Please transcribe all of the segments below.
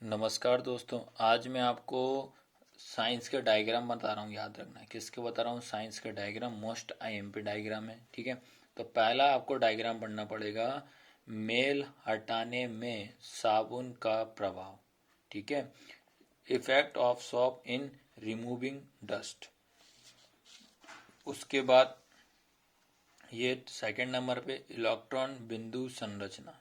नमस्कार दोस्तों, आज मैं आपको साइंस के डायग्राम बता रहा हूँ। याद रखना है किसके बता रहा हूँ, साइंस के डायग्राम। मोस्ट आईएमपी डायग्राम है, ठीक है। तो पहला आपको डायग्राम पढ़ना पड़ेगा, मेल हटाने में साबुन का प्रभाव, ठीक है। Effect of soap in removing dust. उसके बाद ये सेकंड नंबर पे इलेक्ट्रॉन बिंदु संरचना,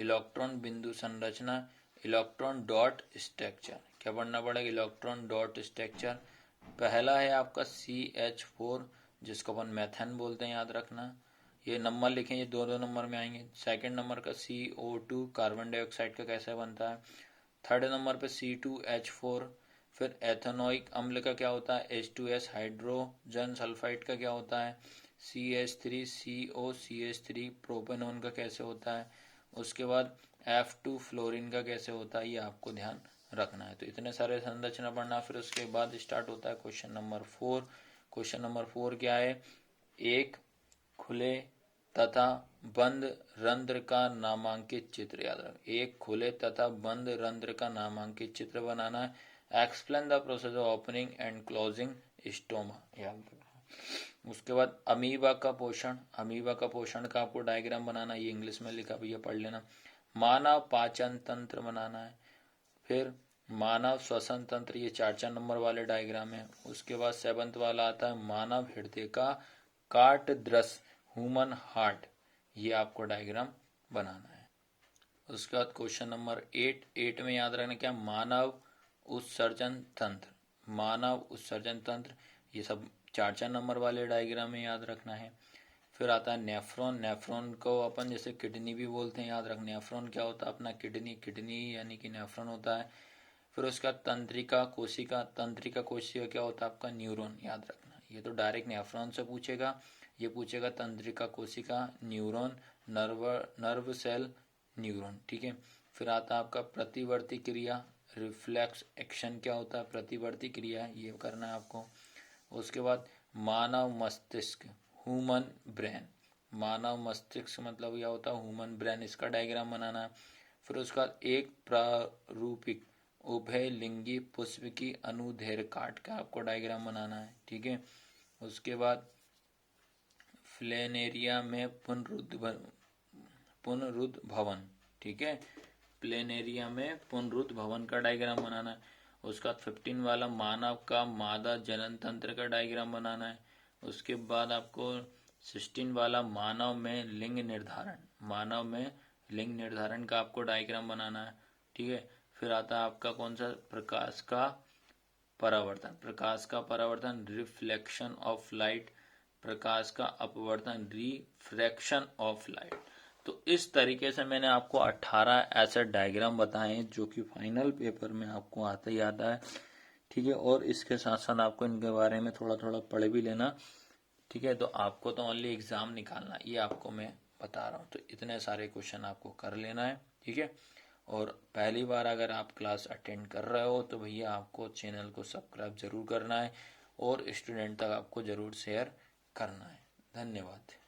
इलेक्ट्रॉन बिंदु संरचना, इलेक्ट्रॉन डॉट स्ट्रक्चर। क्या पढ़ना पड़ेगा, इलेक्ट्रॉन डॉट स्ट्रक्चर। पहला है आपका CH4, जिसको अपन मैथेन बोलते हैं, याद रखना। ये नंबर लिखें, ये दो दो नंबर में आएंगे। सेकंड नंबर का CO2, कार्बन डाइऑक्साइड का कैसे बनता है। थर्ड नंबर पे C2H4। फिर एथेनोइक अम्ल का क्या होता है, H2S, हाइड्रोजन सल्फाइड का क्या होता है, CH3CO, प्रोपेनॉन का कैसे होता है। उसके बाद F2 फ्लोरीन का कैसे होता है, ये आपको ध्यान रखना है। तो इतने सारे संरचना पढ़ना। फिर उसके बाद स्टार्ट होता है क्वेश्चन नंबर 4। क्वेश्चन नंबर 4 क्या है, एक खुले तथा बंद रंध्र का नामांकित चित्र। याद रखें, एक खुले तथा बंद रंध्र का नामांकित चित्र बनाना है। Explain the process of opening and closing stoma. याद रखना। उसके बाद अमीबा का पोषण, अमीबा का पोषण का आपको डायग्राम बनाना, ये इंग्लिश में लिखा भी है, पढ़ लेना। मानव पाचन तंत्र बनाना है। फिर मानव श्वसन तंत्र, ये 4 नंबर वाले डायग्राम है। उसके बाद 7th वाला आता है मानव हृदय का काट दृश्य, ह्यूमन हार्ट, ये आपको डायग्राम बनाना है। उसके बाद क्वेश्चन नंबर 8 में याद रखना क्या, मानव उत्सर्जन तंत्र, मानव उत्सर्जन तंत्र, ये सब 4 नंबर वाले डायग्राम में याद रखना है। फिर आता है नेफ्रॉन, नेफ्रॉन को अपन जैसे किडनी भी बोलते हैं, याद रखना। नेफ्रॉन क्या होता है, अपना किडनी, किडनी यानी कि नेफ्रॉन होता है। फिर उसका तंत्रिका कोशिका, तंत्रिका कोशिका क्या होता है, आपका न्यूरॉन, याद रखना। ये तो डायरेक्ट नेफ्रॉन से पूछेगा, ये पूछेगा तंत्रिका कोशिका, न्यूरॉन, नर्व सेल, न्यूरॉन, ठीक है। फिर आता है आपका प्रतिवर्ती क्रिया, रिफ्लेक्स एक्शन क्या होता है, प्रतिवर्ती क्रिया, ये करना है आपको। उसके बाद मानव मस्तिष्क, ह्यूमन ब्रेन, मानव मस्तिष्क मतलब यह होता है ह्यूमन ब्रेन, इसका डायग्राम बनाना है। फिर उसका एक प्रारूपिक उभय लिंगी पुष्प की अनुदैर्घ्य काट का आपको डायग्राम बनाना है, ठीक है। उसके बाद फ्लेनेरिया में पुनरुद्भवन, ठीक है। प्लेनेरिया में पुनरुद्भवन का डायग्राम बनाना है। उसका 15 वाला मानव का मादा जनन तंत्र का डायग्राम बनाना है। उसके बाद आपको 16 वाला मानव में लिंग निर्धारण, मानव में लिंग निर्धारण का आपको डायग्राम बनाना है, ठीक है। फिर आता है आपका कौन सा, प्रकाश का परावर्तन, प्रकाश का परावर्तन, रिफ्लेक्शन ऑफ लाइट, प्रकाश का अपवर्तन, रिफ्रैक्शन ऑफ लाइट। तो इस तरीके से मैंने आपको 18 ऐसे डायग्राम बताए हैं जो कि फाइनल पेपर में आपको आते ही आता है, ठीक है। और इसके साथ साथ आपको इनके बारे में थोड़ा थोड़ा पढ़ भी लेना, ठीक है। तो आपको तो ओनली एग्जाम निकालना, ये आपको मैं बता रहा हूँ। तो इतने सारे क्वेश्चन आपको कर लेना है, ठीक है। और पहली बार अगर आप क्लास अटेंड कर रहे हो तो भैया आपको चैनल को सब्सक्राइब जरूर करना है और स्टूडेंट तक आपको जरूर शेयर करना है। धन्यवाद।